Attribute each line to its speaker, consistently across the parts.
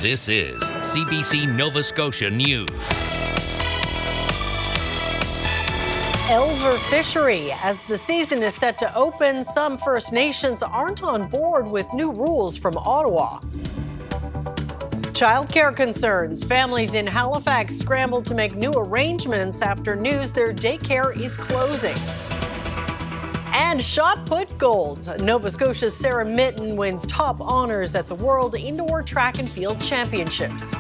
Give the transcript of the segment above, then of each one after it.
Speaker 1: This is CBC Nova Scotia News.
Speaker 2: Elver fishery. As the season is set to open, some First Nations aren't on board with new rules from Ottawa. Childcare concerns. Families in Halifax scramble to make new arrangements after news their daycare is closing. And shot put gold. Nova Scotia's Sarah Mitten wins top honors at the World Indoor Track and Field Championships.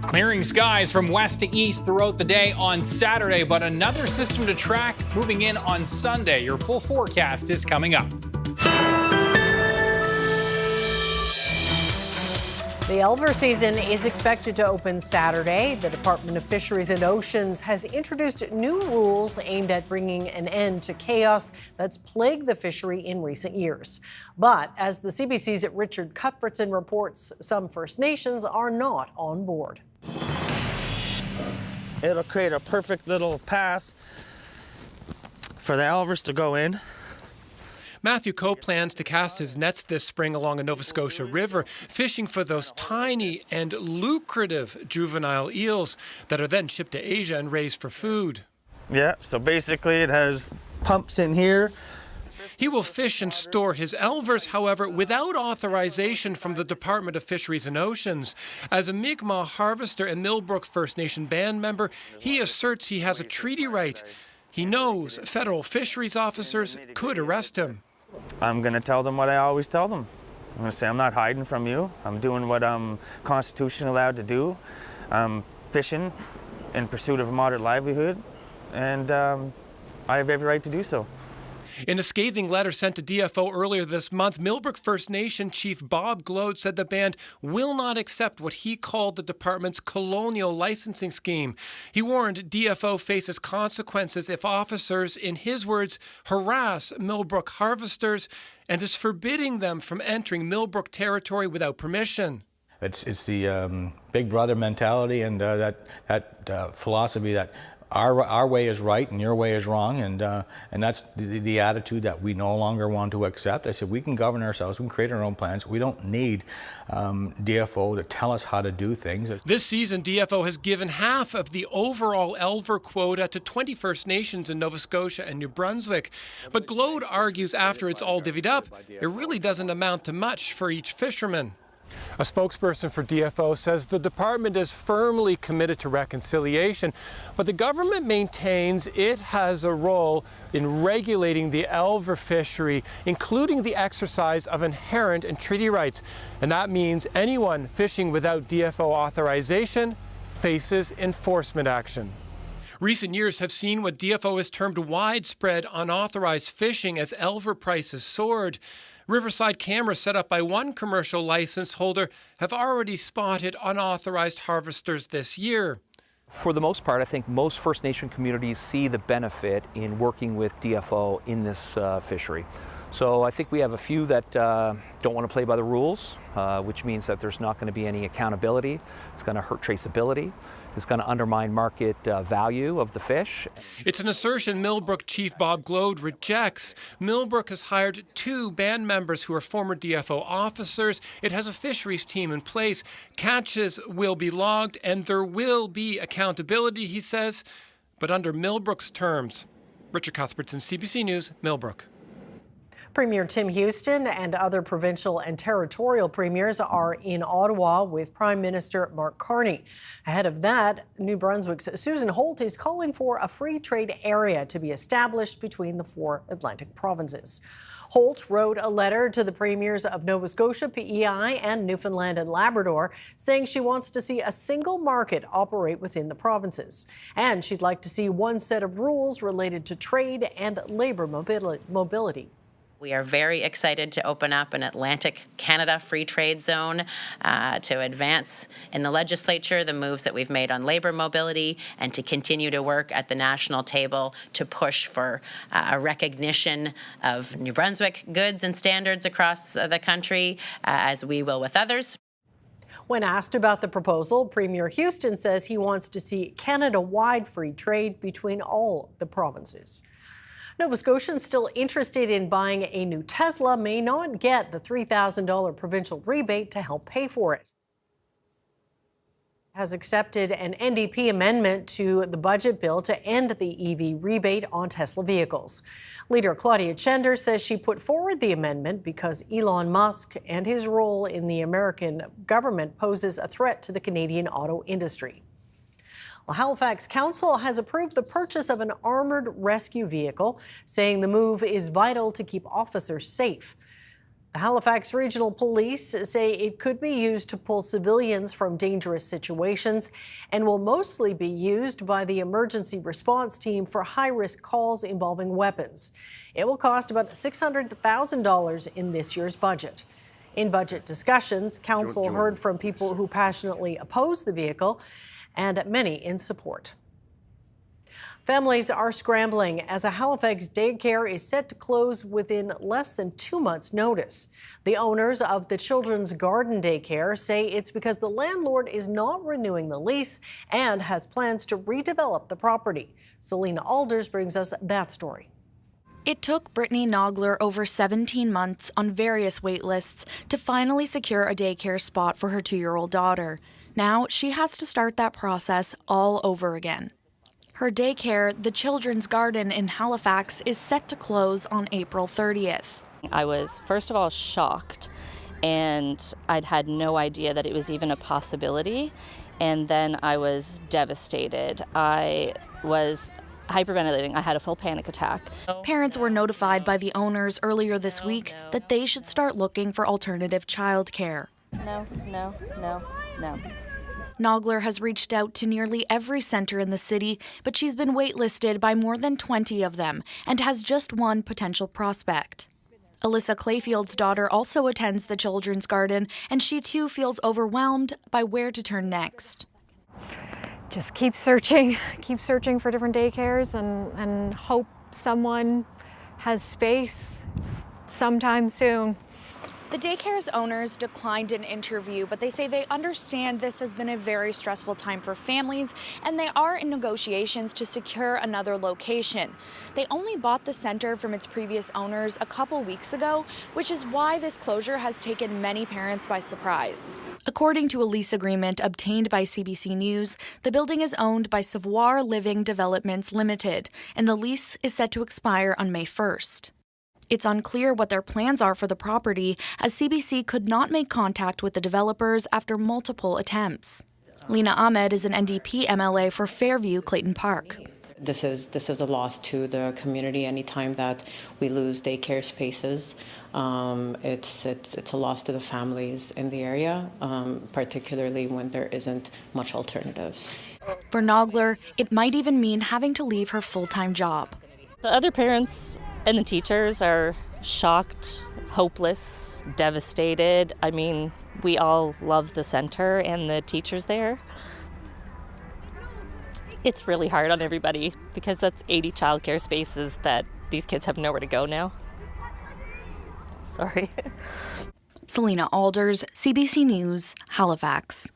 Speaker 3: Clearing skies from west to east throughout the day on Saturday, but another system to track moving in on Sunday. Your full forecast is coming up.
Speaker 2: The Elver season is expected to open Saturday. The Department of Fisheries and Oceans has introduced new rules aimed at bringing an end to chaos that's plagued the fishery in recent years. But as the CBC's Richard Cuthbertson reports, some First Nations are not on board.
Speaker 4: It'll create a perfect little path for the Elvers to go in.
Speaker 5: Matthew Coe plans to cast his nets this spring along a Nova Scotia river, fishing for those tiny and lucrative juvenile eels that are then shipped to Asia and raised for food.
Speaker 4: Yeah, so basically it has pumps in here.
Speaker 5: He will fish and store his Elvers, however, without authorization from the Department of Fisheries and Oceans. As a Mi'kmaq harvester and Millbrook First Nation band member, he asserts he has a treaty right. He knows federal fisheries officers could arrest him.
Speaker 4: I'm going to tell them what I always tell them. I'm going to say I'm not hiding from you. I'm doing what I'm constitutionally allowed to do. I'm fishing in pursuit of a moderate livelihood, and I have every right to do so.
Speaker 5: In a scathing letter sent to DFO earlier this month, Millbrook First Nation Chief Bob Glode said the band will not accept what he called the department's colonial licensing scheme. He warned DFO faces consequences if officers, in his words, harass Millbrook harvesters and is forbidding them from entering Millbrook territory without permission.
Speaker 6: It's the big brother mentality and that philosophy that our way is right and your way is wrong, and that's the attitude that we no longer want to accept. I said we can govern ourselves, we can create our own plans. We don't need DFO to tell us how to do things.
Speaker 5: This season, DFO has given half of the overall Elver quota to 20 First Nations in Nova Scotia and New Brunswick. But Glode argues after it's all divvied up, it really doesn't amount to much for each fisherman. A spokesperson for DFO says the department is firmly committed to reconciliation, but the government maintains it has a role in regulating the Elver fishery, including the exercise of inherent and treaty rights. And that means anyone fishing without DFO authorization faces enforcement action. Recent years have seen what DFO has termed widespread unauthorized fishing as Elver prices soared. Riverside cameras set up by one commercial license holder have already spotted unauthorized harvesters this year.
Speaker 7: For the most part, I think most First Nation communities see the benefit in working with DFO in this fishery. So I think we have a few that don't want to play by the rules, which means that there's not going to be any accountability. It's going to hurt traceability. It's going to undermine market value of the fish. It's
Speaker 5: an assertion Millbrook Chief Bob Glode rejects. Millbrook has hired 2 band members who are former DFO officers. It has a fisheries team in place. Catches will be logged and there will be accountability, he says, but under Millbrook's terms. Richard Cuthbertson, CBC News, Millbrook.
Speaker 2: Premier Tim Houston and other provincial and territorial premiers are in Ottawa with Prime Minister Mark Carney. Ahead of that, New Brunswick's Susan Holt is calling for a free trade area to be established between the 4 Atlantic provinces. Holt wrote a letter to the premiers of Nova Scotia, PEI, and Newfoundland and Labrador, saying she wants to see a single market operate within the provinces. And she'd like to see one set of rules related to trade and labor mobility.
Speaker 8: We are very excited to open up an Atlantic Canada free trade zone to advance in the legislature the moves that we've made on labor mobility and to continue to work at the national table to push for a recognition of New Brunswick goods and standards across the country, as we will with others.
Speaker 2: When asked about the proposal, Premier Houston says he wants to see Canada-wide free trade between all the provinces. Nova Scotians still interested in buying a new Tesla may not get the $3,000 provincial rebate to help pay for it. Has accepted an NDP amendment to the budget bill to end the EV rebate on Tesla vehicles. Leader Claudia Chender says she put forward the amendment because Elon Musk and his role in the American government poses a threat to the Canadian auto industry. Well, Halifax Council has approved the purchase of an armored rescue vehicle, saying the move is vital to keep officers safe. The Halifax Regional Police say it could be used to pull civilians from dangerous situations and will mostly be used by the emergency response team for high-risk calls involving weapons. It will cost about $600,000 in this year's budget. In budget discussions, Council heard from people who passionately oppose the vehicle and many in support. Families are scrambling as a Halifax daycare is set to close within less than 2 months' notice. The owners of the Children's Garden Daycare say it's because the landlord is not renewing the lease and has plans to redevelop the property. Selena Alders brings us that story.
Speaker 9: It took Brittany Nogler over 17 months on various wait lists to finally secure a daycare spot for her 2-year-old daughter. Now she has to start that process all over again. Her daycare, the Children's Garden in Halifax, is set to close on April 30th.
Speaker 10: I was, first of all, shocked, and I'd had no idea that it was even a possibility, and then I was devastated. I was hyperventilating. I had a full panic attack.
Speaker 9: Parents were notified by the owners earlier this week that they should start looking for alternative childcare.
Speaker 10: No.
Speaker 9: Nogler has reached out to nearly every center in the city, but she's been waitlisted by more than 20 of them and has just one potential prospect. Alyssa Clayfield's daughter also attends the Children's Garden, and she too feels overwhelmed by where to turn next.
Speaker 11: Just keep searching for different daycares and hope someone has space sometime soon.
Speaker 9: The daycare's owners declined an interview, but they say they understand this has been a very stressful time for families, and they are in negotiations to secure another location. They only bought the center from its previous owners a couple weeks ago, which is why this closure has taken many parents by surprise. According to a lease agreement obtained by CBC News, the building is owned by Savoir Living Developments Limited, and the lease is set to expire on May 1st. It's unclear what their plans are for the property, as CBC could not make contact with the developers after multiple attempts. Lena Ahmed is an NDP MLA for Fairview Clayton Park.
Speaker 12: This is a loss to the community. Anytime that we lose daycare spaces, it's a loss to the families in the area, particularly when there isn't much alternatives.
Speaker 9: For Nogler, it might even mean having to leave her full-time job.
Speaker 10: The other parents and the teachers are shocked, hopeless, devastated. I mean, we all love the center and the teachers there. It's really hard on everybody because that's 80 childcare spaces that these kids have nowhere to go now. Sorry.
Speaker 9: Selena Alders, CBC News, Halifax.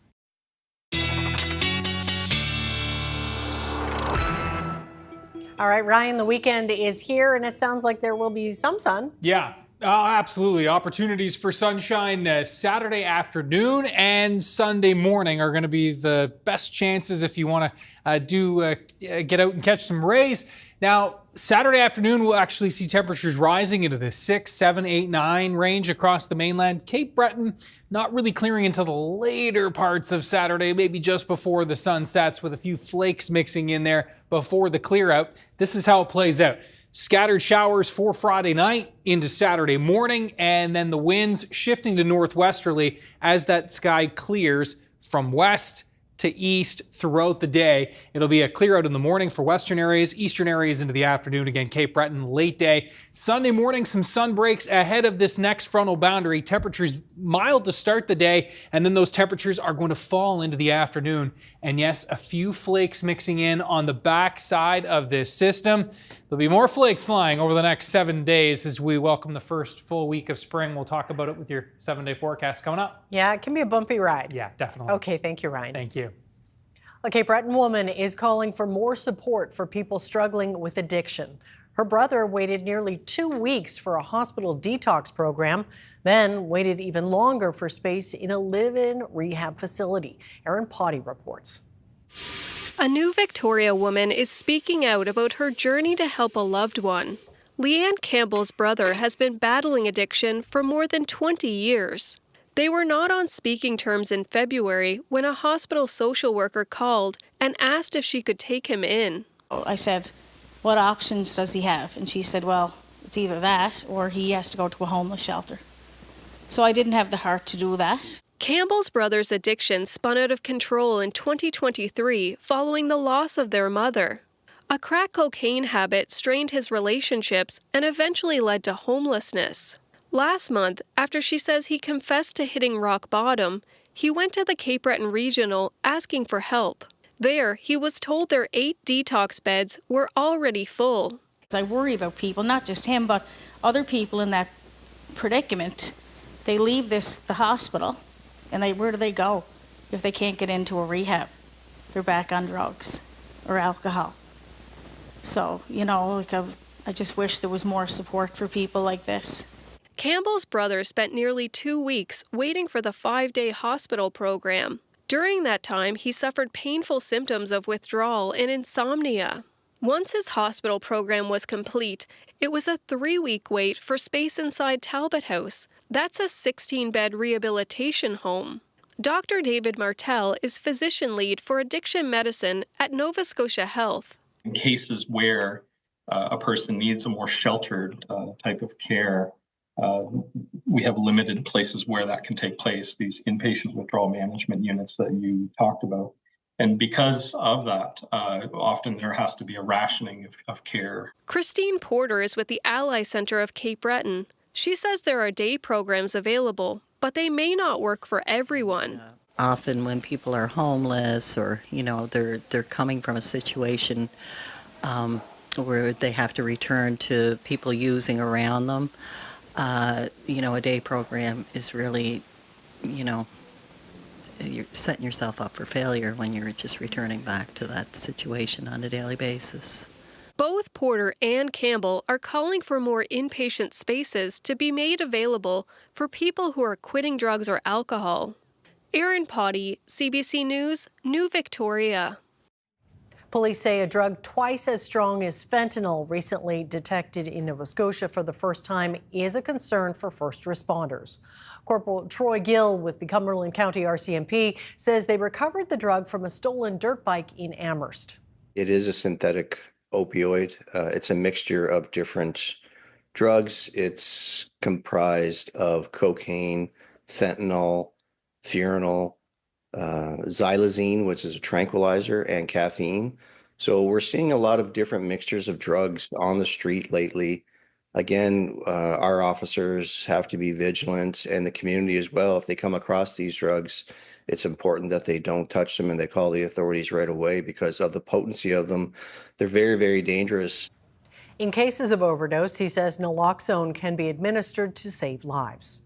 Speaker 2: All right, Ryan, the weekend is here, and it sounds like there will be some sun.
Speaker 3: Yeah, absolutely. Opportunities for sunshine Saturday afternoon and Sunday morning are going to be the best chances if you want to get out and catch some rays. Now, Saturday afternoon, we'll actually see temperatures rising into the 6, 7, 8, 9 range across the mainland. Cape Breton not really clearing until the later parts of Saturday, maybe just before the sun sets, with a few flakes mixing in there before the clear out. This is how it plays out. Scattered showers for Friday night into Saturday morning, and then the winds shifting to northwesterly as that sky clears from west to east throughout the day. It'll be a clear out in the morning for western areas, eastern areas into the afternoon. Again, Cape Breton, late day. Sunday morning, some sun breaks ahead of this next frontal boundary. Temperatures mild to start the day, and then those temperatures are going to fall into the afternoon. And yes, a few flakes mixing in on the back side of this system. There'll be more flakes flying over the next 7 days as we welcome the first full week of spring. We'll talk about it with your 7-day forecast coming up.
Speaker 2: Yeah, it can be a bumpy ride.
Speaker 3: Yeah, definitely.
Speaker 2: Okay, thank you, Ryan.
Speaker 3: Thank you.
Speaker 2: A Cape Breton woman is calling for more support for people struggling with addiction. Her brother waited nearly 2 weeks for a hospital detox program, then waited even longer for space in a live-in rehab facility. Erin Potty reports.
Speaker 13: A New Victoria woman is speaking out about her journey to help a loved one. Leanne Campbell's brother has been battling addiction for more than 20 years. They were not on speaking terms in February when a hospital social worker called and asked if she could take him in.
Speaker 14: I said, what options does he have? And she said, well, it's either that or he has to go to a homeless shelter. So I didn't have the heart to do that.
Speaker 13: Campbell's brother's addiction spun out of control in 2023 following the loss of their mother. A crack cocaine habit strained his relationships and eventually led to homelessness. Last month, after she says he confessed to hitting rock bottom, he went to the Cape Breton Regional asking for help. There, he was told their 8 detox beds were already full.
Speaker 14: I worry about people, not just him, but other people in that predicament. They leave the hospital, and where do they go if they can't get into a rehab? They're back on drugs or alcohol. So, I just wish there was more support for people like this.
Speaker 13: Campbell's brother spent nearly 2 weeks waiting for the 5-day hospital program. During that time, he suffered painful symptoms of withdrawal and insomnia. Once his hospital program was complete, it was a 3-week wait for space inside Talbot House. That's a 16-bed rehabilitation home. Dr. David Martel is physician lead for addiction medicine at Nova Scotia Health.
Speaker 15: In cases where a person needs a more sheltered type of care, we have limited places where that can take place, these inpatient withdrawal management units that you talked about. And because of that, often there has to be a rationing of care.
Speaker 13: Christine Porter is with the Ally Centre of Cape Breton. She says there are day programs available, but they may not work for everyone.
Speaker 16: Often when people are homeless or, they're coming from a situation where they have to return to people using around them, a day program is really, you're setting yourself up for failure when you're just returning back to that situation on a daily basis.
Speaker 13: Both Porter and Campbell are calling for more inpatient spaces to be made available for people who are quitting drugs or alcohol. Erin Potty, CBC News, New Victoria.
Speaker 2: Police say a drug twice as strong as fentanyl recently detected in Nova Scotia for the first time is a concern for first responders. Corporal Troy Gill with the Cumberland County RCMP says they recovered the drug from a stolen dirt bike in Amherst.
Speaker 17: It is a synthetic opioid. It's a mixture of different drugs. It's comprised of cocaine, fentanyl, fentanyl, xylazine, which is a tranquilizer, and caffeine. So we're seeing a lot of different mixtures of drugs on the street lately. Again, our officers have to be vigilant, and the community as well. If they come across these drugs, it's important that they don't touch them and they call the authorities right away because of the potency of them. They're very, very dangerous.
Speaker 2: In cases of overdose, he says naloxone can be administered to save lives.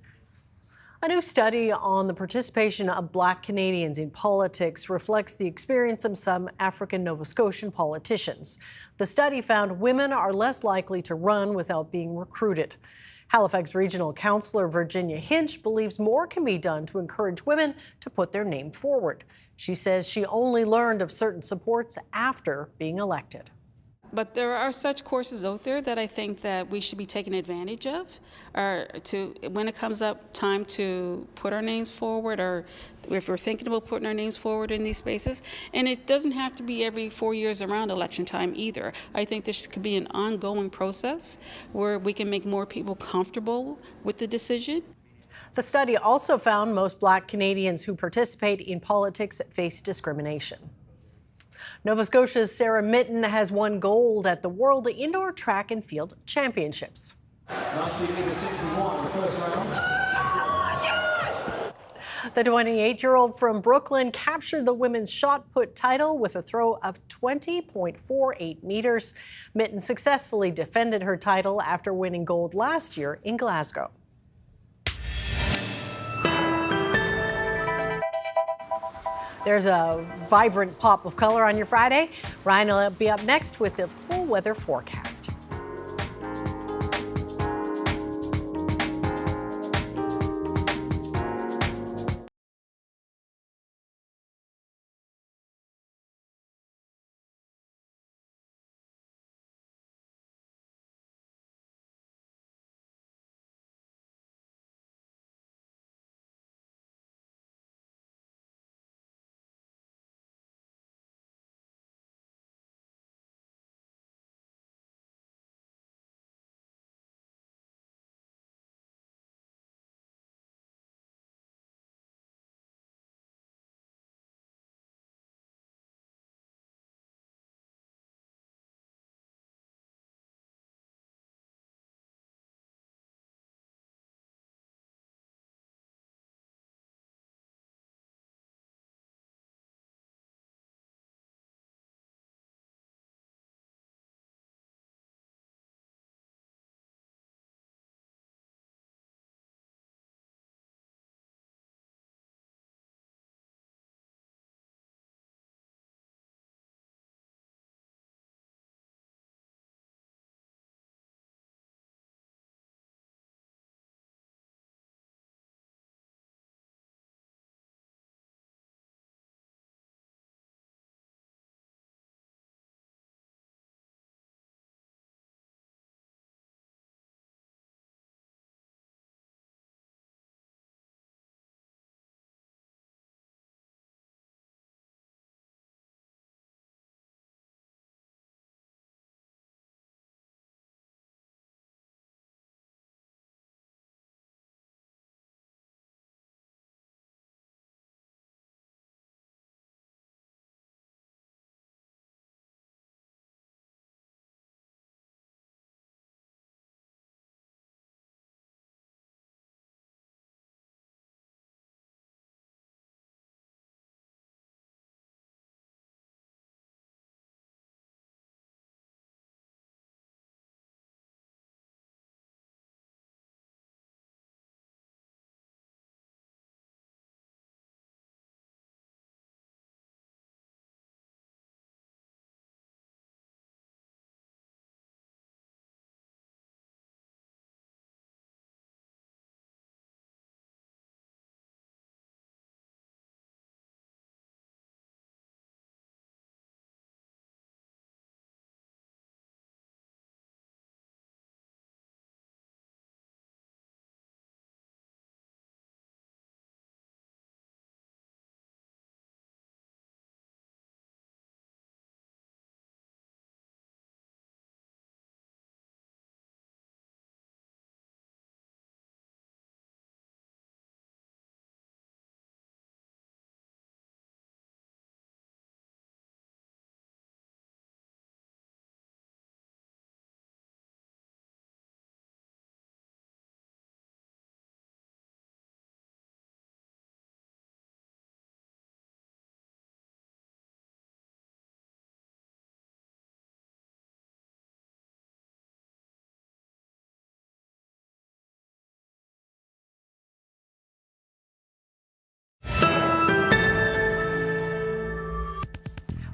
Speaker 2: A new study on the participation of Black Canadians in politics reflects the experience of some African Nova Scotian politicians. The study found women are less likely to run without being recruited. Halifax Regional Councillor Virginia Hinch believes more can be done to encourage women to put their name forward. She says she only learned of certain supports after being elected.
Speaker 18: But there are such courses out there that I think that we should be taking advantage of, or when it comes up time to put our names forward, or if we're thinking about putting our names forward in these spaces. And it doesn't have to be every 4 years around election time either. I think this could be an ongoing process where we can make more people comfortable with the decision.
Speaker 2: The study also found most Black Canadians who participate in politics face discrimination. Nova Scotia's Sarah Mitten has won gold at the World Indoor Track and Field Championships. The 28-year-old from Brooklyn captured the women's shot put title with a throw of 20.48 meters. Mitten successfully defended her title after winning gold last year in Glasgow. There's a vibrant pop of color on your Friday. Ryan will be up next with the full weather forecast.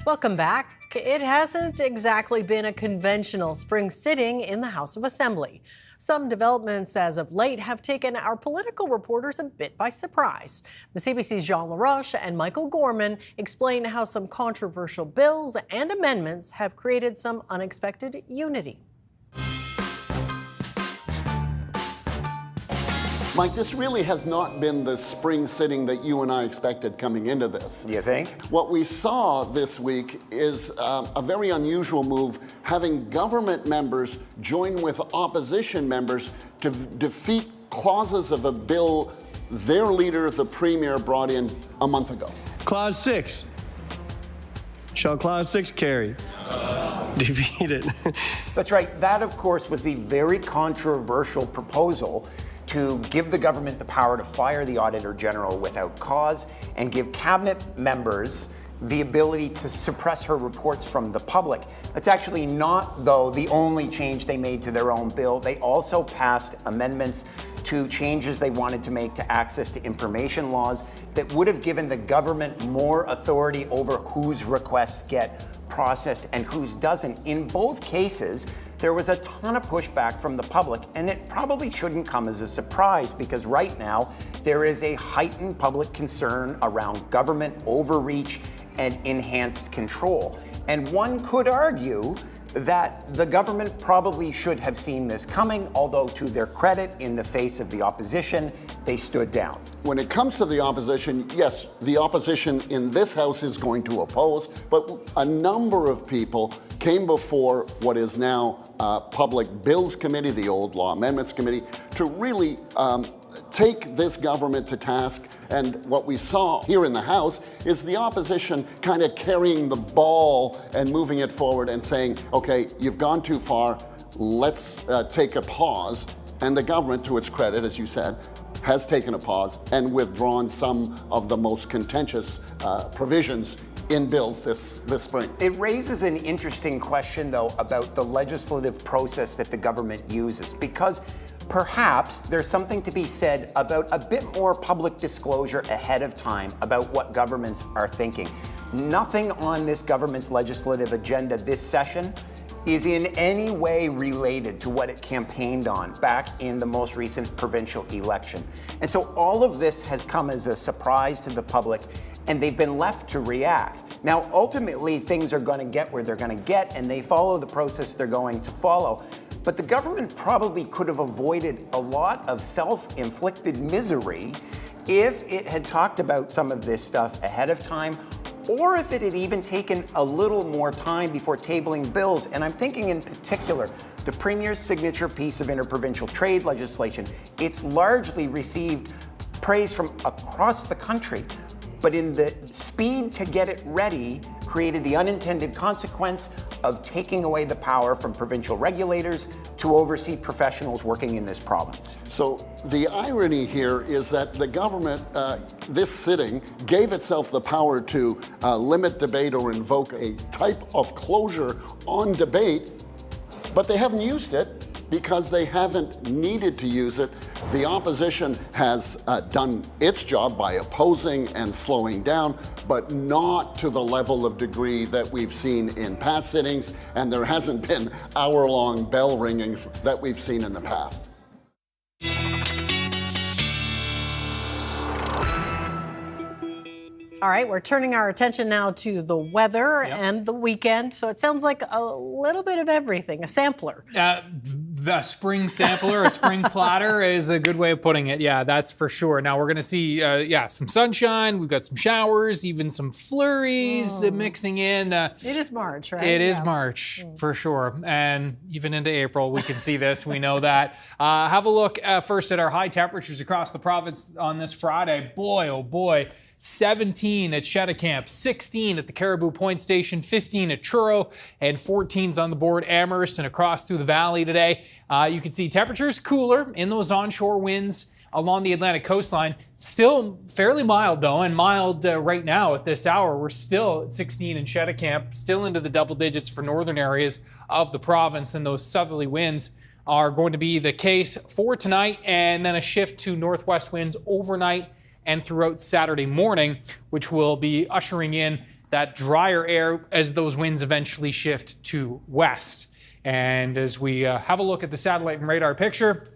Speaker 2: Welcome back. It hasn't exactly been a conventional spring sitting in the House of Assembly. Some developments as of late have taken our political reporters a bit by surprise. The CBC's Jean LaRoche and Michael Gorman explain how some controversial bills and amendments have created some unexpected unity.
Speaker 19: Mike, this really has not been the spring sitting that you and I expected coming into this.
Speaker 20: You think?
Speaker 19: What we saw this week is a very unusual move, having government members join with opposition members to defeat clauses of a bill their leader, the Premier, brought in a month ago.
Speaker 21: Clause 6. Shall Clause 6 carry? Defeated.
Speaker 20: That's right. That, of course, was the very controversial proposal to give the government the power to fire the Auditor General without cause and give cabinet members the ability to suppress her reports from the public. That's actually not, though, the only change they made to their own bill. They also passed amendments to changes they wanted to make to access to information laws that would have given the government more authority over whose requests get processed and whose doesn't. In both cases, there was a ton of pushback from the public, and it probably shouldn't come as a surprise because right now there is a heightened public concern around government overreach and enhanced control. And one could argue that the government probably should have seen this coming, although to their credit, in the face of the opposition, they stood down.
Speaker 19: When it comes to the opposition, yes, the opposition in this House is going to oppose, but a number of people came before what is now Public Bills Committee, the old Law Amendments Committee, to really take this government to task. And what we saw here in the House is the opposition kind of carrying the ball and moving it forward and saying, okay, you've gone too far, let's take a pause. And the government, to its credit, as you said, has taken a pause and withdrawn some of the most contentious provisions in bills this spring.
Speaker 20: It raises an interesting question, though, about the legislative process that the government uses, because perhaps there's something to be said about a bit more public disclosure ahead of time about what governments are thinking. Nothing on this government's legislative agenda this session is in any way related to what it campaigned on back in the most recent provincial election. And so all of this has come as a surprise to the public, and they've been left to react. Now, ultimately, things are going to get where they're going to get, and they follow the process they're going to follow. But the government probably could have avoided a lot of self-inflicted misery if it had talked about some of this stuff ahead of time, or if it had even taken a little more time before tabling bills. And I'm thinking in particular, the Premier's signature piece of interprovincial trade legislation. It's largely received praise from across the country, but in the speed to get it ready created the unintended consequence of taking away the power from provincial regulators to oversee professionals working in this province.
Speaker 19: So the irony here is that the government, this sitting, gave itself the power to limit debate or invoke a type of closure on debate, but they haven't used it because they haven't needed to use it. The opposition has done its job by opposing and slowing down, but not to the level of degree that we've seen in past sittings, and there hasn't been hour-long bell ringings that we've seen in the past.
Speaker 2: All right, we're turning our attention now to the weather and the weekend. So it sounds like a little bit of everything, a sampler.
Speaker 3: The spring sampler, a spring platter is a good way of putting it. Yeah, that's for sure. Now we're going to see, some sunshine. We've got some showers, even some flurries mixing in.
Speaker 2: It is March, right?
Speaker 3: It is March, for sure. And even into April, we can see this. We know that. Have a look first at our high temperatures across the province on this Friday. Boy, oh boy. 17 at Shetticamp, 16 at the Caribou Point Station, 15 at Truro, and 14's on the board Amherst and across through the valley today. You can see temperatures cooler in those onshore winds along the Atlantic coastline. Still fairly mild, though, and mild right now at this hour. We're still at 16 in Shetticamp, still into the double digits for northern areas of the province, and those southerly winds are going to be the case for tonight, and then a shift to northwest winds overnight and throughout Saturday morning, which will be ushering in that drier air as those winds eventually shift to west. And as we have a look at the satellite and radar picture,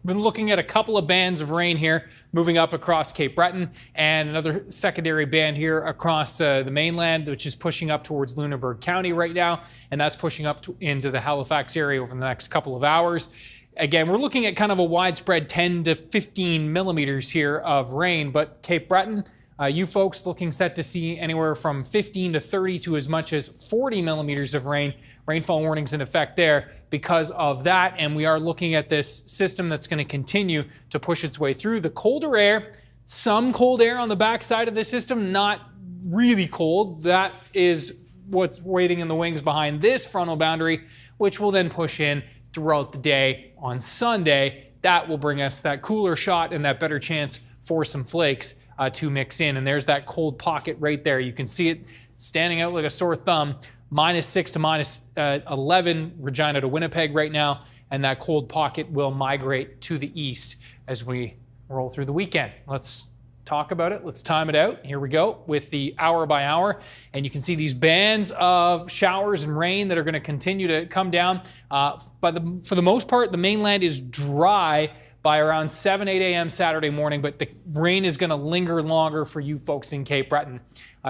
Speaker 3: been looking at a couple of bands of rain here moving up across Cape Breton, and another secondary band here across the mainland, which is pushing up towards Lunenburg County right now, and that's pushing up into the Halifax area over the next couple of hours. Again, we're looking at kind of a widespread 10 to 15 millimeters here of rain, but Cape Breton, you folks looking set to see anywhere from 15 to 30 to as much as 40 millimeters of rain. Rainfall warnings in effect there because of that, and we are looking at this system that's going to continue to push its way through. The colder air, some cold air on the backside of the system, not really cold. That is what's waiting in the wings behind this frontal boundary, which will then push in throughout the day on Sunday. That will bring us that cooler shot and that better chance for some flakes to mix in. And there's that cold pocket right there. You can see it standing out like a sore thumb. -6 to -11 Regina to Winnipeg right now, and that cold pocket will migrate to the east as we roll through the weekend. Let's talk about it. Let's time it out. Here we go with the hour by hour, and you can see these bands of showers and rain that are going to continue to come down. For the most part, the mainland is dry by around 7, 8 a.m. Saturday morning, but the rain is going to linger longer for you folks in Cape Breton.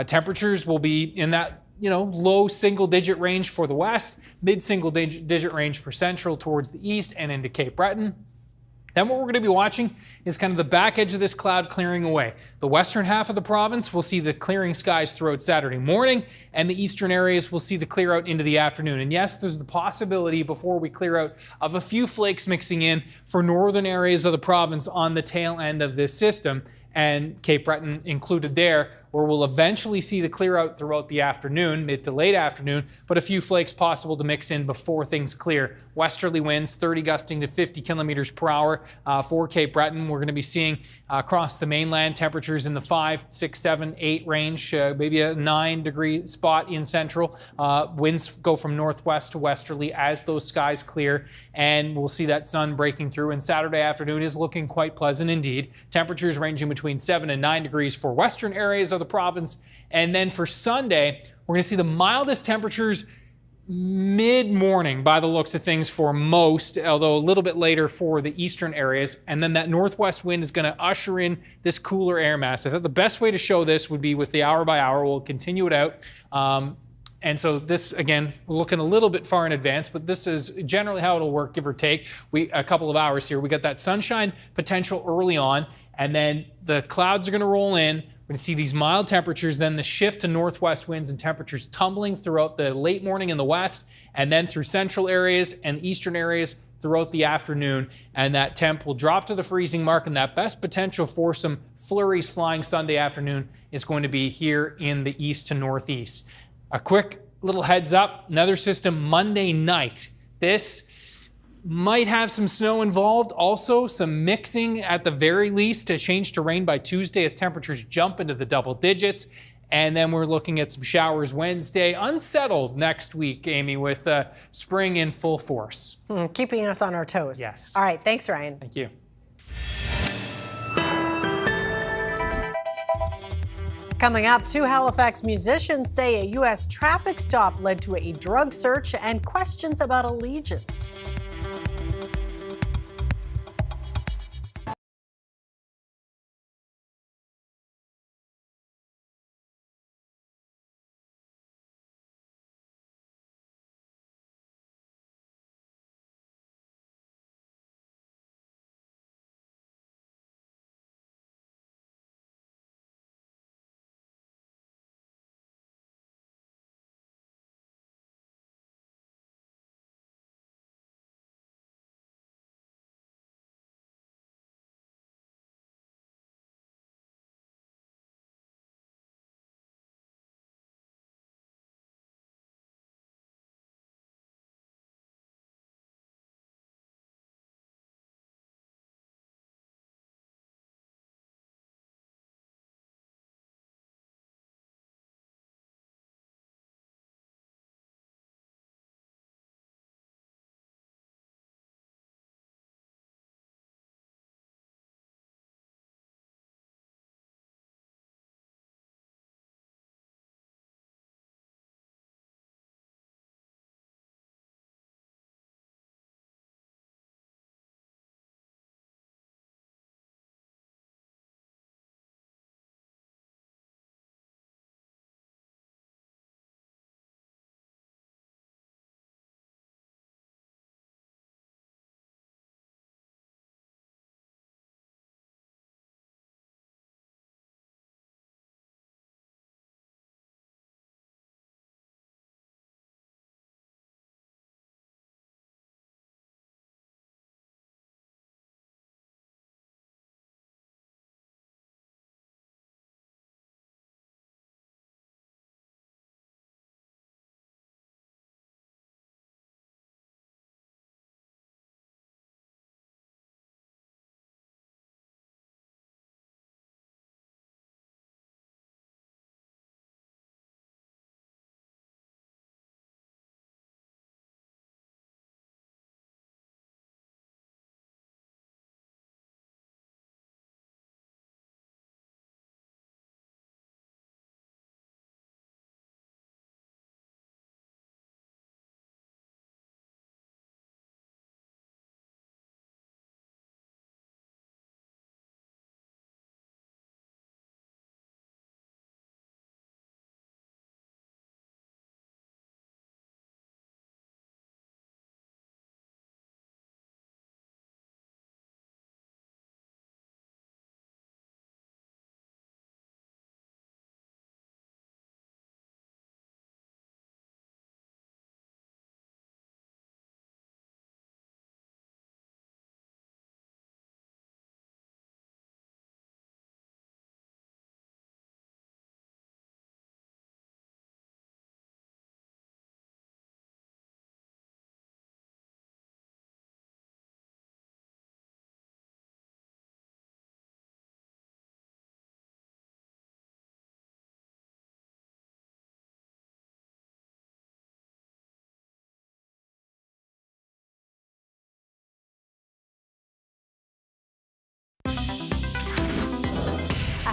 Speaker 3: Temperatures will be in that low single-digit range for the west, mid-single-digit range for central towards the east and into Cape Breton. Then what we're going to be watching is kind of the back edge of this cloud clearing away. The western half of the province will see the clearing skies throughout Saturday morning, and the eastern areas will see the clear out into the afternoon. And yes, there's the possibility before we clear out of a few flakes mixing in for northern areas of the province on the tail end of this system, and Cape Breton included there, where we'll eventually see the clear out throughout the afternoon, mid to late afternoon, but a few flakes possible to mix in before things clear. Westerly winds, 30 gusting to 50 kilometers per hour for Cape Breton. We're going to be seeing across the mainland temperatures in the 5, 6, 7, 8 range, maybe a 9-degree spot in central. Winds go from northwest to westerly as those skies clear, and we'll see that sun breaking through. And Saturday afternoon is looking quite pleasant indeed. Temperatures ranging between 7 and 9 degrees for western areas of the province. And then for Sunday, we're going to see the mildest temperatures mid-morning by the looks of things for most, although a little bit later for the eastern areas. And then that northwest wind is going to usher in this cooler air mass. I thought the best way to show this would be with the hour by hour. We'll continue it out. And so this, again, we're looking a little bit far in advance, but this is generally how it'll work, give or take. A couple of hours here. We got that sunshine potential early on, and then the clouds are going to roll in. We're going to see these mild temperatures, then the shift to northwest winds and temperatures tumbling throughout the late morning in the west, and then through central areas and eastern areas throughout the afternoon. And that temp will drop to the freezing mark, and that best potential for some flurries flying Sunday afternoon is going to be here in the east to northeast. A quick little heads up, another system Monday night. This might have some snow involved, also some mixing at the very least to change to rain by Tuesday as temperatures jump into the double digits. And then we're looking at some showers Wednesday. Unsettled next week, Amy, with spring in full force.
Speaker 2: Keeping us on our toes.
Speaker 3: Yes.
Speaker 2: All right, thanks, Ryan.
Speaker 3: Thank you.
Speaker 2: Coming up, 2 Halifax musicians say a U.S. traffic stop led to a drug search and questions about allegiance.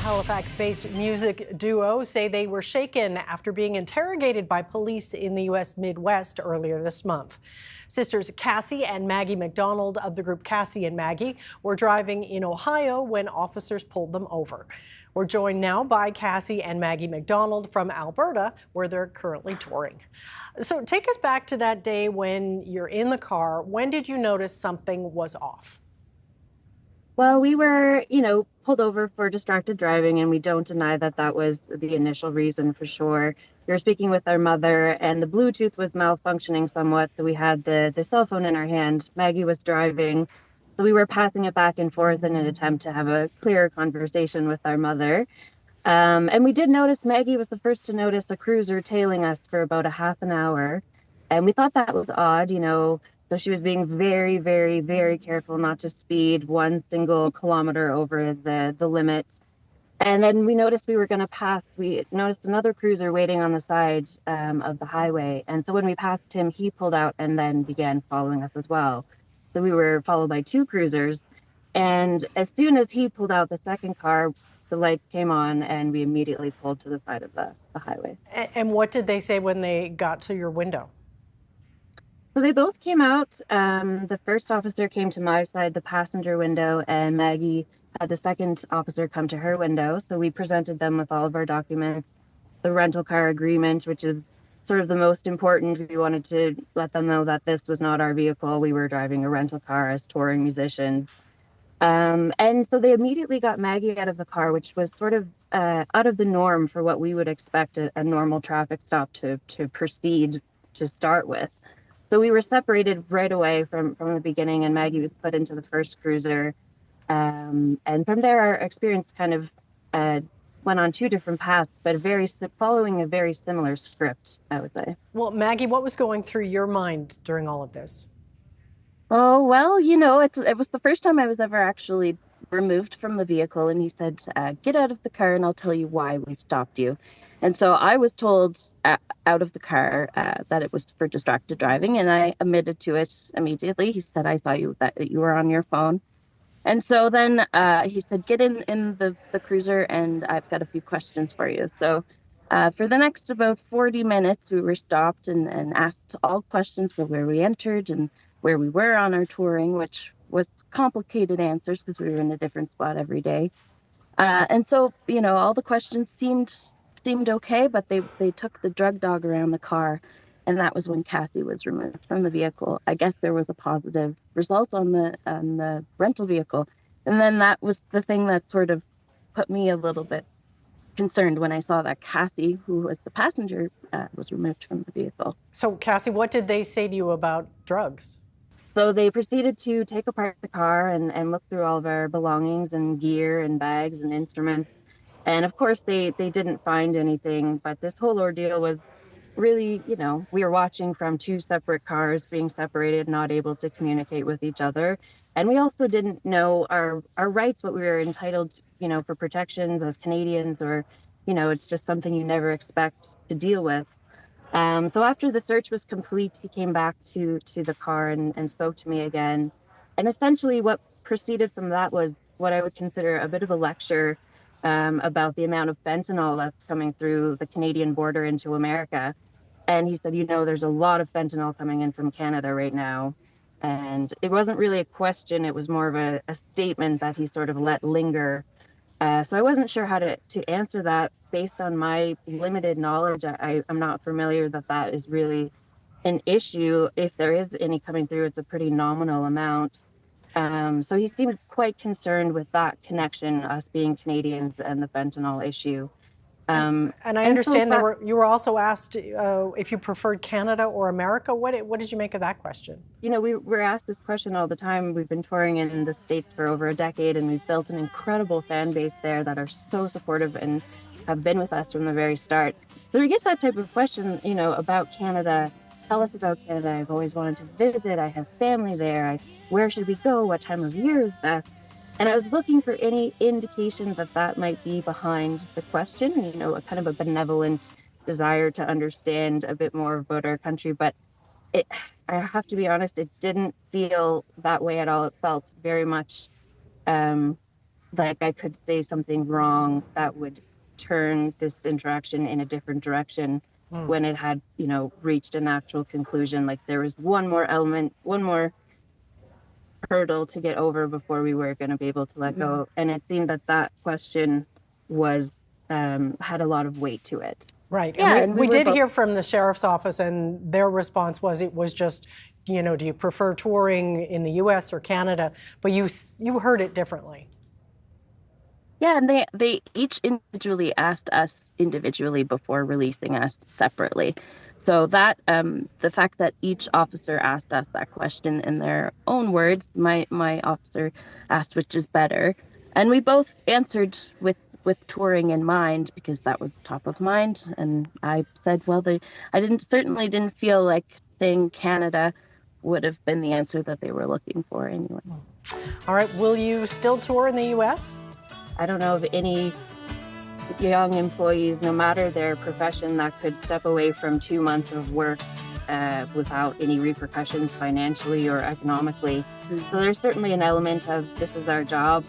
Speaker 2: Halifax-based music duo say they were shaken after being interrogated by police in the U.S. Midwest earlier this month. Sisters Cassie and Maggie McDonald of the group Cassie and Maggie were driving in Ohio when officers pulled them over. We're joined now by Cassie and Maggie McDonald from Alberta, where they're currently touring. So take us back to that day when you're in the car. When did you notice something was off?
Speaker 1: Well, we were, pulled over for distracted driving, and we don't deny that that was the initial reason for sure. We were speaking with our mother, and the Bluetooth was malfunctioning somewhat, so we had the cell phone in our hand. Maggie was driving, so we were passing it back and forth in an attempt to have a clearer conversation with our mother. And we did notice Maggie was the first to notice a cruiser tailing us for about a half an hour, and we thought that was odd, So she was being very, very, very careful not to speed 1 single kilometer over the limit. And then we noticed we were going to pass. We noticed another cruiser waiting on the side of the highway. And so when we passed him, he pulled out and then began following us as well. So we were followed by 2 cruisers. And as soon as he pulled out the second car, the lights came on and we immediately pulled to the side of the highway.
Speaker 2: And what did they say when they got to your window?
Speaker 1: So they both came out. The first officer came to my side, the passenger window, and Maggie had the second officer come to her window. So we presented them with all of our documents, the rental car agreement, which is sort of the most important. We wanted to let them know that this was not our vehicle. We were driving a rental car as touring musicians. And so they immediately got Maggie out of the car, which was sort of out of the norm for what we would expect a normal traffic stop to proceed to start with. So we were separated right away from the beginning, and Maggie was put into the first cruiser. And from there, our experience kind of went on 2 different paths, but following a very similar script, I would say.
Speaker 2: Well, Maggie, what was going through your mind during all of this?
Speaker 1: Oh, well, it was the first time I was ever actually removed from the vehicle, and he said, get out of the car and I'll tell you why we've stopped you. And so I was told out of the car that it was for distracted driving, and I admitted to it immediately. He said, I saw that you were on your phone. And so then he said, get in the cruiser and I've got a few questions for you. So for the next about 40 minutes, we were stopped and asked all questions for where we entered and where we were on our touring, which was complicated answers because we were in a different spot every day. And so, all the questions seemed okay, but they took the drug dog around the car, and that was when Cassie was removed from the vehicle. I guess there was a positive result on the rental vehicle, and then that was the thing that sort of put me a little bit concerned when I saw that Cassie, who was the passenger, was removed from the vehicle.
Speaker 2: So, Cassie, what did they say to you about drugs?
Speaker 1: So they proceeded to take apart the car and look through all of our belongings and gear and bags and instruments. And of course, they didn't find anything, but this whole ordeal was really, we were watching from 2 separate cars being separated, not able to communicate with each other. And we also didn't know our rights, what we were entitled, for protections as Canadians, or, it's just something you never expect to deal with. So after the search was complete, he came back to the car and spoke to me again. And essentially what proceeded from that was what I would consider a bit of a lecture about the amount of fentanyl that's coming through the Canadian border into America. And he said, there's a lot of fentanyl coming in from Canada right now. And it wasn't really a question. It was more of a statement that he sort of let linger. So I wasn't sure how to answer that. Based on my limited knowledge, I'm not familiar that is really an issue. If there is any coming through, it's a pretty nominal amount. So he seemed quite concerned with that connection, us being Canadians and the fentanyl issue.
Speaker 2: And I understand you were also asked if you preferred Canada or America. What did you make of that question?
Speaker 1: We were asked this question all the time. We've been touring in the States for over a decade, and we've built an incredible fan base there that are so supportive and have been with us from the very start. So we get that type of question, about Canada. Tell us about Canada. I've always wanted to visit. I have family there. Where should we go? What time of year is best? And I was looking for any indication that might be behind the question, a kind of a benevolent desire to understand a bit more about our country. But I have to be honest, it didn't feel that way at all. It felt very much like I could say something wrong that would turn this interaction in a different direction when it had, reached a natural conclusion. Like there was one more element, one more hurdle to get over before we were going to be able to let go. And it seemed that question was had a lot of weight to it.
Speaker 2: Right.
Speaker 1: Yeah,
Speaker 2: And
Speaker 1: and
Speaker 2: we
Speaker 1: were
Speaker 2: did
Speaker 1: both.
Speaker 2: hear from the sheriff's office, and their response was it was just, do you prefer touring in the U.S. or Canada? But you heard it differently.
Speaker 1: Yeah, and they each individually asked us individually before releasing us separately. So that the fact that each officer asked us that question in their own words, my officer asked which is better, and we both answered with touring in mind because that was top of mind. And I said, well, I certainly didn't feel like saying Canada would have been the answer that they were looking for anyway.
Speaker 2: All right. Will you still tour in the U.S.?
Speaker 1: I don't know of any young employees, no matter their profession, that could step away from 2 months of work without any repercussions financially or economically. So there's certainly an element of this is our job.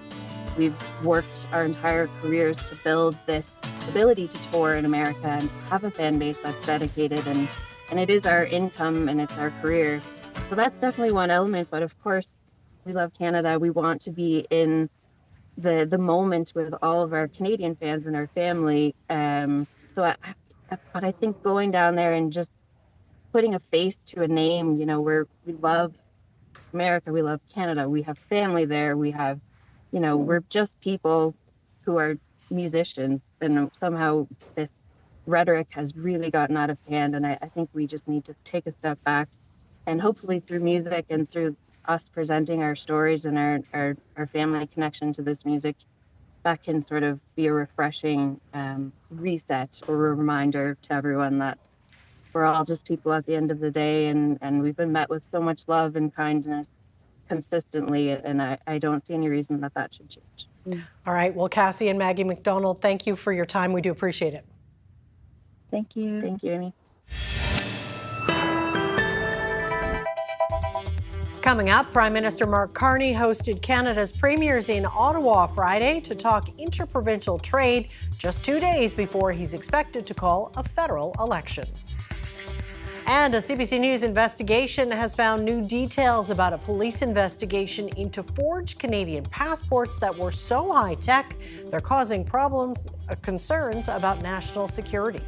Speaker 1: We've worked our entire careers to build this ability to tour in America and to have a fan base that's dedicated, and it is our income and it's our career. So that's definitely one element. But of course, we love Canada. We want to be in the moment with all of our Canadian fans and our family. But I think going down there and just putting a face to a name, we love America, we love Canada, we have family there, we have, we're just people who are musicians, and somehow this rhetoric has really gotten out of hand. And I think we just need to take a step back, and hopefully through music and through us presenting our stories and our family connection to this music, that can sort of be a refreshing reset or a reminder to everyone that we're all just people at the end of the day, and we've been met with so much love and kindness consistently, and I don't see any reason that should change.
Speaker 2: All right. Well, Cassie and Maggie McDonald, thank you for your time. We do appreciate it.
Speaker 1: Thank you. Thank you, Amy.
Speaker 2: Coming up, Prime Minister Mark Carney hosted Canada's premiers in Ottawa Friday to talk interprovincial trade, just 2 days before he's expected to call a federal election. And a CBC News investigation has found new details about a police investigation into forged Canadian passports that were so high-tech, they're causing concerns about national security.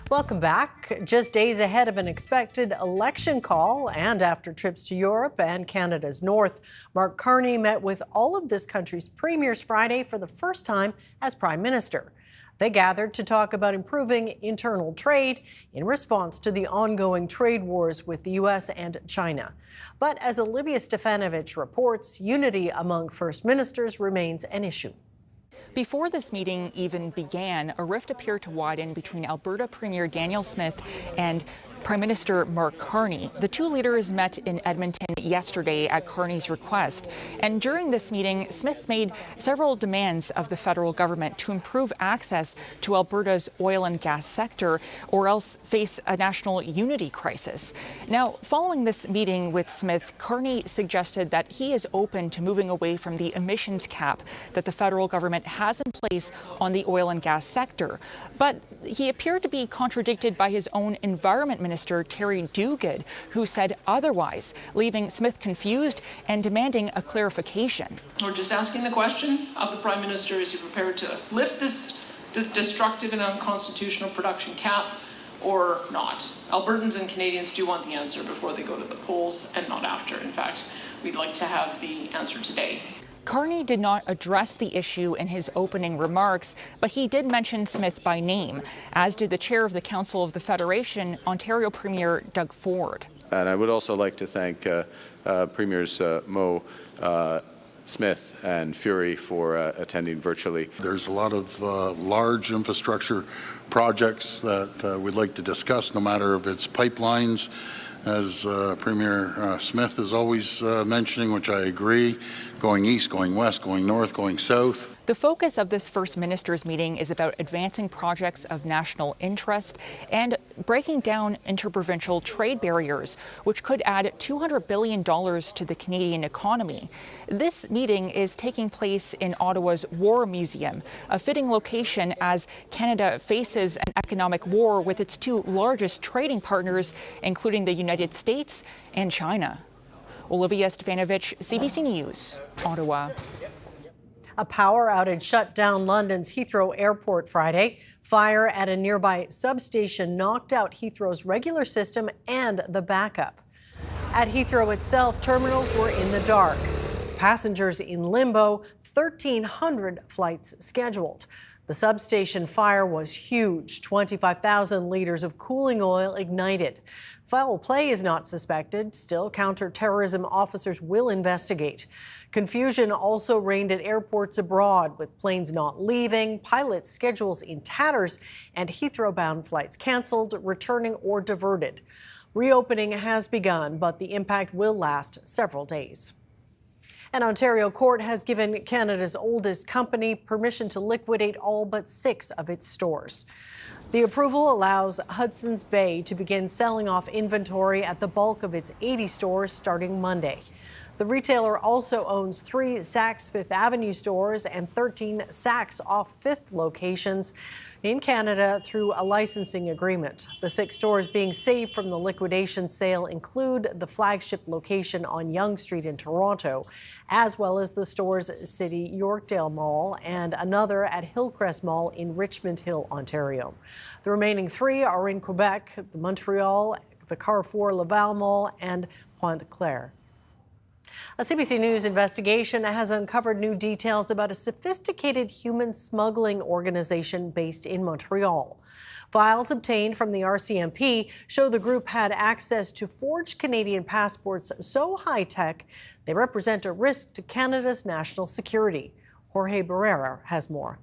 Speaker 2: Welcome back. Just days ahead of an expected election call and after trips to Europe and Canada's north, Mark Carney met with all of this country's premiers Friday for the first time as Prime Minister. They gathered to talk about improving internal trade in response to the ongoing trade wars with the U.S. and China. But as Olivia Stefanovich reports, unity among First Ministers remains an issue.
Speaker 4: Before this meeting even began, a rift appeared to widen between Alberta Premier Daniel Smith and Prime Minister Mark Carney. The two leaders met in Edmonton yesterday at Carney's request. And during this meeting, Smith made several demands of the federal government to improve access to Alberta's oil and gas sector, or else face a national unity crisis. Now, following this meeting with Smith, Carney suggested that he is open to moving away from the emissions cap that the federal government has in place on the oil and gas sector. But he appeared to be contradicted by his own Environment Minister, Terry Duguid, who said otherwise, leaving Smith confused and demanding a clarification.
Speaker 22: We're just asking the question of the Prime Minister, is he prepared to lift this destructive and unconstitutional production cap or not? Albertans and Canadians do want the answer before they go to the polls and not after. In fact, we'd like to have the answer today.
Speaker 4: Carney did not address the issue in his opening remarks, but he did mention Smith by name, as did the chair of the Council of the Federation, Ontario Premier Doug Ford.
Speaker 23: And I would also like to thank Premiers Moe, Smith and Fury for attending virtually.
Speaker 24: There's a lot of large infrastructure projects that we'd like to discuss, no matter if it's pipelines, as Premier Smith is always mentioning, which I agree, going east, going west, going north, going south.
Speaker 4: The focus of this First Ministers meeting is about advancing projects of national interest and breaking down interprovincial trade barriers, which could add $200 billion to the Canadian economy. This meeting is taking place in Ottawa's War Museum, a fitting location as Canada faces an economic war with its two largest trading partners, including the United States and China. Olivia Stefanovich, CBC News, Ottawa.
Speaker 2: A power outage shut down London's Heathrow Airport Friday. Fire at a nearby substation knocked out Heathrow's regular system and the backup. At Heathrow itself, terminals were in the dark. Passengers in limbo, 1,300 flights scheduled. The substation fire was huge. 25,000 liters of cooling oil ignited. Foul play is not suspected. Still, counter-terrorism officers will investigate. Confusion also reigned at airports abroad, with planes not leaving, pilots' schedules in tatters, and Heathrow-bound flights canceled, returning, or diverted. Reopening has begun, but the impact will last several days. An Ontario court has given Canada's oldest company permission to liquidate all but 6 of its stores. The approval allows Hudson's Bay to begin selling off inventory at the bulk of its 80 stores starting Monday. The retailer also owns 3 Saks Fifth Avenue stores and 13 Saks off Fifth locations in Canada through a licensing agreement. The 6 stores being saved from the liquidation sale include the flagship location on Yonge Street in Toronto, as well as the store's City Yorkdale Mall and another at Hillcrest Mall in Richmond Hill, Ontario. The remaining 3 are in Quebec, the Montreal, the Carrefour Laval Mall, and Pointe-Claire. A CBC News investigation has uncovered new details about a sophisticated human smuggling organization based in Montreal. Files obtained from the RCMP show the group had access to forged Canadian passports so high-tech they represent a risk to Canada's national security. Jorge Barrera has more.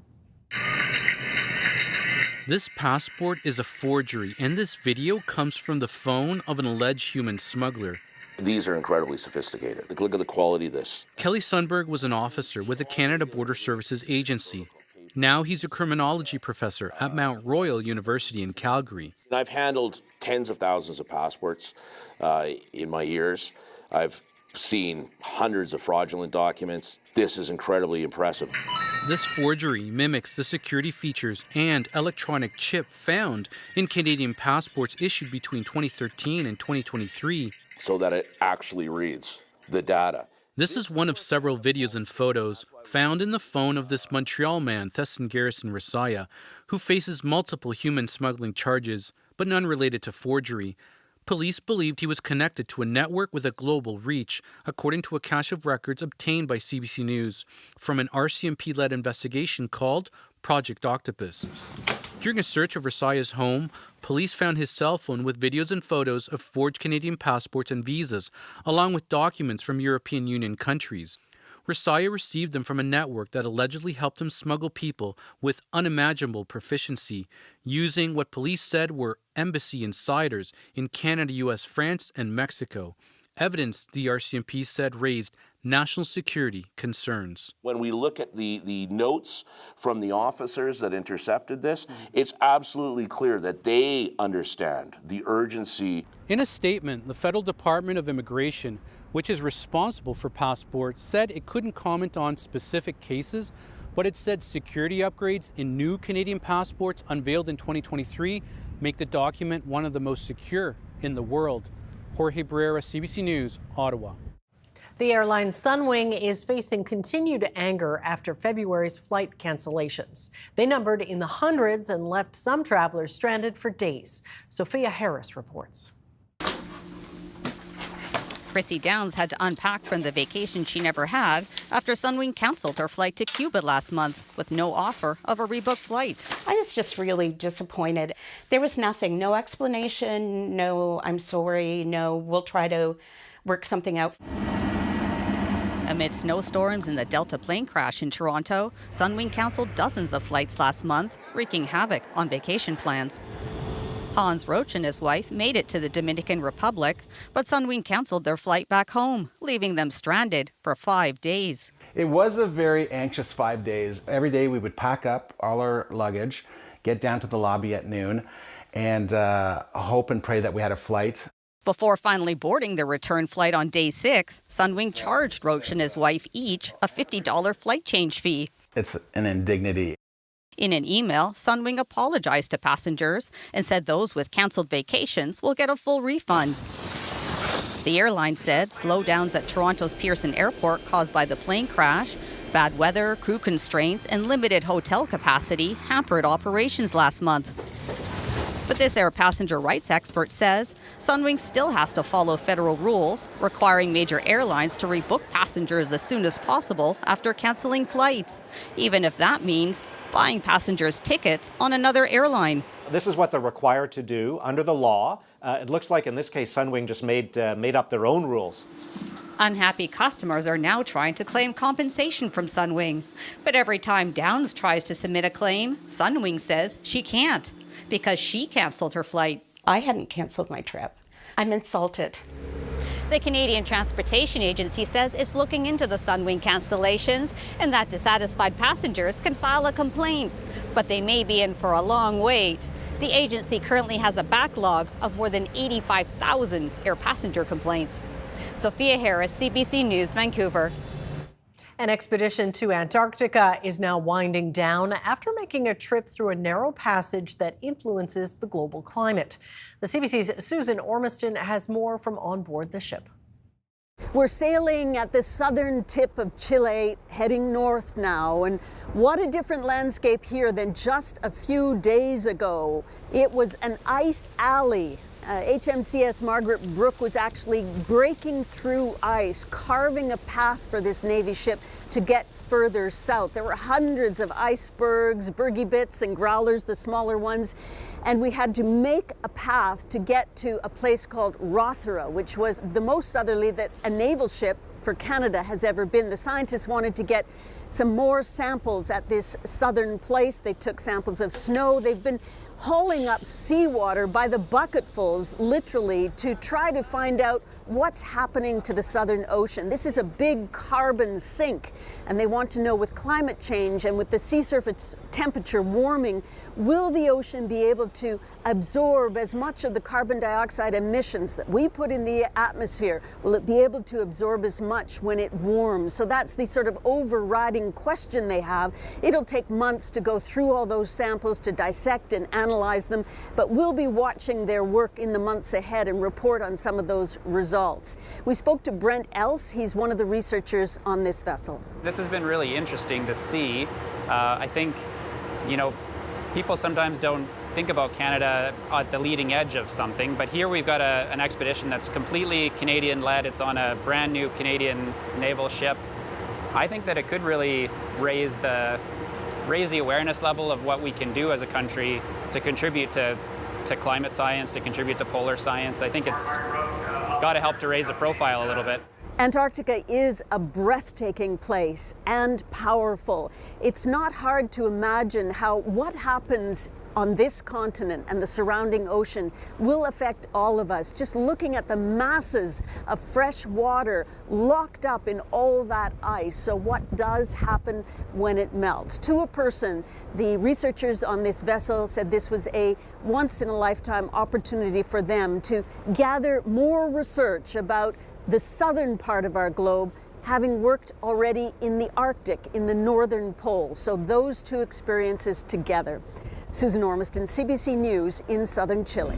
Speaker 25: This passport is a forgery, and this video comes from the phone of an alleged human smuggler.
Speaker 26: These are incredibly sophisticated. Look at the quality of this.
Speaker 25: Kelly Sundberg was an officer with the Canada Border Services Agency. Now he's a criminology professor at Mount Royal University in Calgary.
Speaker 26: I've handled tens of thousands of passports in my years. I've seen hundreds of fraudulent documents. This is incredibly impressive.
Speaker 25: This forgery mimics the security features and electronic chip found in Canadian passports issued between 2013 and 2023.
Speaker 26: So that it actually reads the data.
Speaker 25: This is one of several videos and photos found in the phone of this Montreal man, Thesson Garrison Rasaya, who faces multiple human smuggling charges, but none related to forgery. Police believed he was connected to a network with a global reach, according to a cache of records obtained by CBC News from an RCMP-led investigation called Project Octopus. During a search of Rasaya's home, police found his cell phone with videos and photos of forged Canadian passports and visas, along with documents from European Union countries. Rasaya received them from a network that allegedly helped him smuggle people with unimaginable proficiency, using what police said were embassy insiders in Canada, US, France, and Mexico. Evidence, the RCMP said, raised national security concerns.
Speaker 26: When we look at the notes from the officers that intercepted this, it's absolutely clear that they understand the urgency.
Speaker 25: In a statement, the Federal Department of Immigration, which is responsible for passports, said it couldn't comment on specific cases, but it said security upgrades in new Canadian passports unveiled in 2023 make the document one of the most secure in the world. Jorge Barrera, CBC News, Ottawa.
Speaker 2: The airline Sunwing is facing continued anger after February's flight cancellations. They numbered in the hundreds and left some travelers stranded for days. Sophia Harris reports.
Speaker 5: Chrissy Downs had to unpack from the vacation she never had after Sunwing canceled her flight to Cuba last month with no offer of a rebooked flight.
Speaker 6: I was just really disappointed. There was nothing, no explanation, no I'm sorry, no we'll try to work something out.
Speaker 5: Amid snowstorms and the Delta plane crash in Toronto, Sunwing canceled dozens of flights last month, wreaking havoc on vacation plans. Hans Roach and his wife made it to the Dominican Republic, but Sunwing canceled their flight back home, leaving them stranded for 5 days.
Speaker 7: It was a very anxious 5 days. Every day we would pack up all our luggage, get down to the lobby at noon, and hope and pray that we had a flight.
Speaker 5: Before finally boarding their return flight on day 6, Sunwing charged Roach and his wife each a $50 flight change fee.
Speaker 7: It's an indignity.
Speaker 5: In an email, Sunwing apologized to passengers and said those with canceled vacations will get a full refund. The airline said slowdowns at Toronto's Pearson Airport caused by the plane crash, bad weather, crew constraints, and limited hotel capacity hampered operations last month. But this air passenger rights expert says Sunwing still has to follow federal rules, requiring major airlines to rebook passengers as soon as possible after canceling flights, even if that means buying passengers tickets on another airline.
Speaker 8: This is what they're required to do under the law. It looks like in this case Sunwing just made up their own rules.
Speaker 5: Unhappy customers are now trying to claim compensation from Sunwing. But every time Downs tries to submit a claim, Sunwing says she can't because she canceled her flight.
Speaker 6: I hadn't canceled my trip. I'm insulted.
Speaker 5: The Canadian Transportation Agency says it's looking into the Sunwing cancellations and that dissatisfied passengers can file a complaint. But they may be in for a long wait. The agency currently has a backlog of more than 85,000 air passenger complaints. Sophia Harris, CBC News, Vancouver.
Speaker 2: An expedition to Antarctica is now winding down after making a trip through a narrow passage that influences the global climate. The CBC's Susan Ormiston has more from on board the ship.
Speaker 11: We're sailing at the southern tip of Chile, heading north now, and what a different landscape here than just a few days ago. It was an ice alley. HMCS Margaret Brooke was actually breaking through ice, carving a path for this Navy ship to get further south. There were hundreds of icebergs, bergy bits and growlers, the smaller ones, and we had to make a path to get to a place called Rothera, which was the most southerly that a naval ship for Canada has ever been. The scientists wanted to get some more samples at this southern place. They took samples of snow. They've been hauling up seawater by the bucketfuls, literally, to try to find out what's happening to the Southern Ocean. This is a big carbon sink, and they want to know, with climate change and with the sea surface temperature warming, will the ocean be able to absorb as much of the carbon dioxide emissions that we put in the atmosphere? Will it be able to absorb as much when it warms? So that's the sort of overriding question they have. It'll take months to go through all those samples, to dissect and analyze analyze them, but we'll be watching their work in the months ahead and report on some of those results. We spoke to Brent Else. He's one of the researchers on this vessel.
Speaker 9: This has been really interesting to see. I think, people sometimes don't think about Canada at the leading edge of something, but here we've got an expedition that's completely Canadian-led. It's on a brand new Canadian naval ship. I think that it could really raise the awareness level of what we can do as a country to contribute to climate science, to contribute to polar science. I think it's got to help to raise the profile a little bit.
Speaker 11: Antarctica is a breathtaking place and powerful. It's not hard to imagine how what happens on this continent and the surrounding ocean will affect all of us. Just looking at the masses of fresh water locked up in all that ice. So what does happen when it melts? To a person, the researchers on this vessel said this was a once-in-a-lifetime opportunity for them to gather more research about the southern part of our globe, having worked already in the Arctic, in the northern pole. So those two experiences together. Susan Ormiston, CBC News in southern Chile.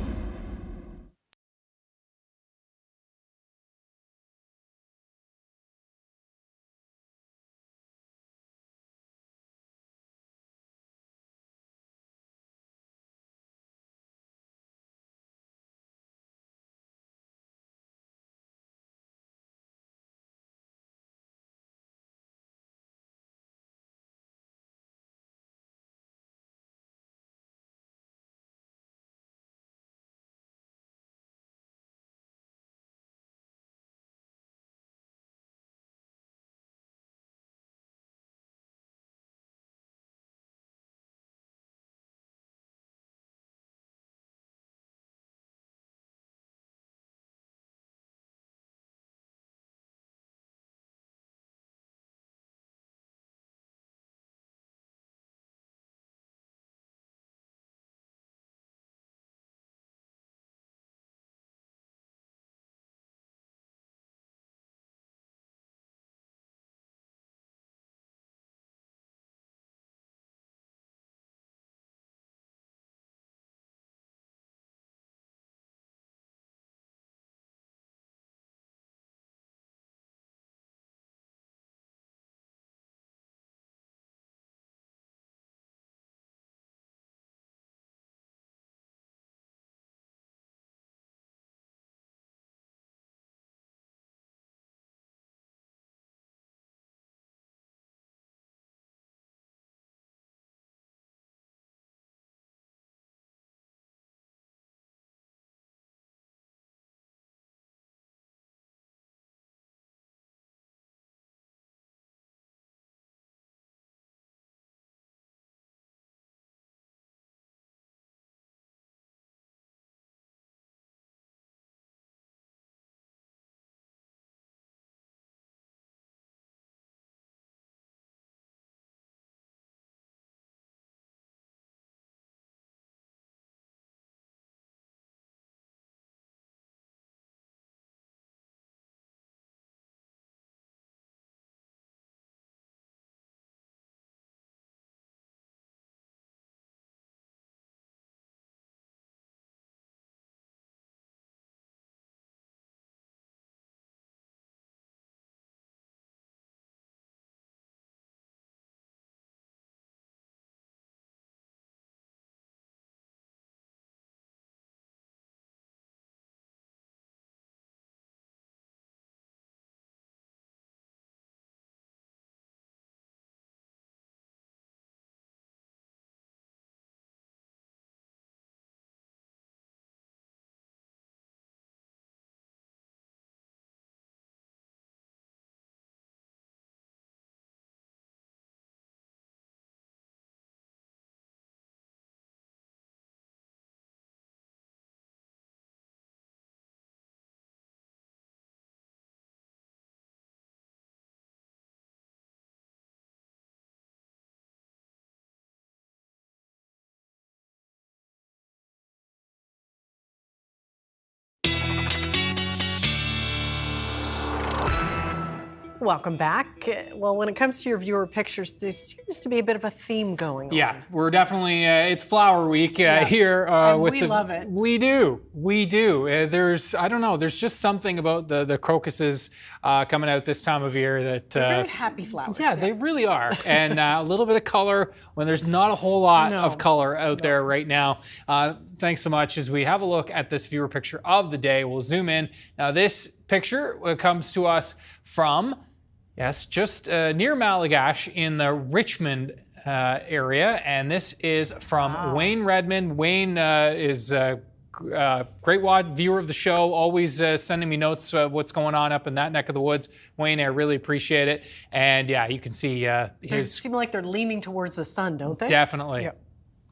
Speaker 2: Welcome back. Well, when it comes to your viewer pictures, there seems to be a bit of a theme going on.
Speaker 3: Yeah, we're definitely, it's Flower Week here.
Speaker 2: And
Speaker 3: with
Speaker 2: we love it.
Speaker 3: We do. I don't know, there's just something about the crocuses coming out this time of year that...
Speaker 2: They're very happy flowers.
Speaker 3: Yeah, they really are. And a little bit of color when there's not a whole lot of color out there right now. Thanks so much. As we have a look at this viewer picture of the day, we'll zoom in. Now, this picture comes to us from, just near Malagash in the Richmond area. And this is from Wayne Redmond. Wayne is a great viewer of the show, always sending me notes what's going on up in that neck of the woods. Wayne, I really appreciate it. And yeah, you can see
Speaker 2: They seem like they're leaning towards the sun, don't they?
Speaker 3: Definitely. Yeah.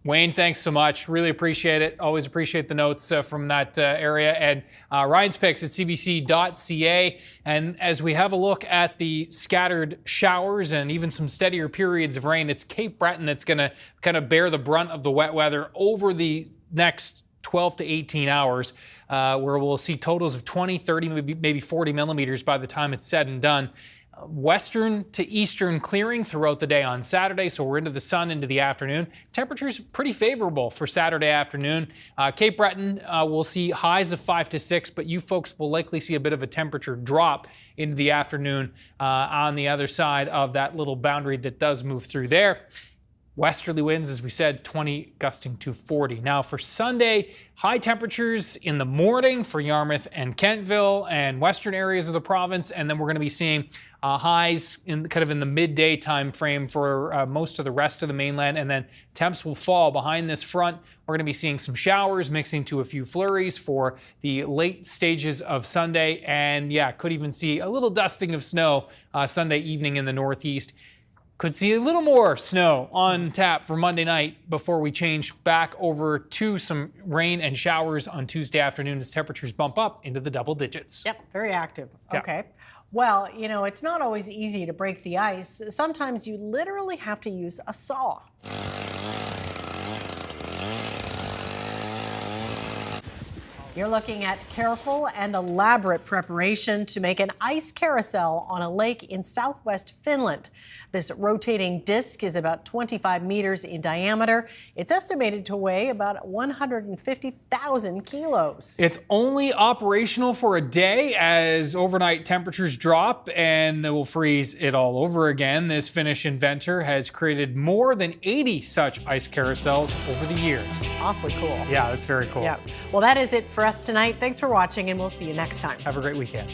Speaker 3: Wayne, thanks so much. Really appreciate it. Always appreciate the notes from that area. And Ryan's picks at cbc.ca. And as we have a look at the scattered showers and even some steadier periods of rain, it's Cape Breton that's going to kind of bear the brunt of the wet weather over the next 12 to 18 hours, where we'll see totals of 20, 30, maybe 40 millimeters by the time it's said and done. Western to eastern clearing throughout the day on Saturday, so we're into the sun into the afternoon. Temperatures pretty favorable for Saturday afternoon. Cape Breton will see highs of 5 to 6, but you folks will likely see a bit of a temperature drop into the afternoon on the other side of that little boundary that does move through there. Westerly winds, as we said, 20 gusting to 40. Now for Sunday, high temperatures in the morning for Yarmouth and Kentville and western areas of the province, and then we're going to be seeing highs in kind of in the midday time frame for most of the rest of the mainland, and then temps will fall behind this front. We're going to be seeing some showers mixing to a few flurries for the late stages of Sunday, and yeah, could even see a little dusting of snow Sunday evening in the northeast. Could see a little more snow on tap for Monday night before we change back over to some rain and showers on Tuesday afternoon as temperatures bump up into the double digits.
Speaker 2: Yep, very active.
Speaker 3: Yeah.
Speaker 2: Okay. Well, you know, it's not always easy to break the ice. Sometimes you literally have to use a saw. You're looking at careful and elaborate preparation to make an ice carousel on a lake in southwest Finland. This rotating disc is about 25 meters in diameter. It's estimated to weigh about 150,000 kilos.
Speaker 3: It's only operational for a day as overnight temperatures drop and it will freeze it all over again. This Finnish inventor has created more than 80 such ice carousels over the years.
Speaker 2: Awfully cool.
Speaker 3: Yeah, that's very cool.
Speaker 2: Yeah. Well, that is it for us tonight. Thanks for watching, and we'll see you next time.
Speaker 3: Have a great weekend.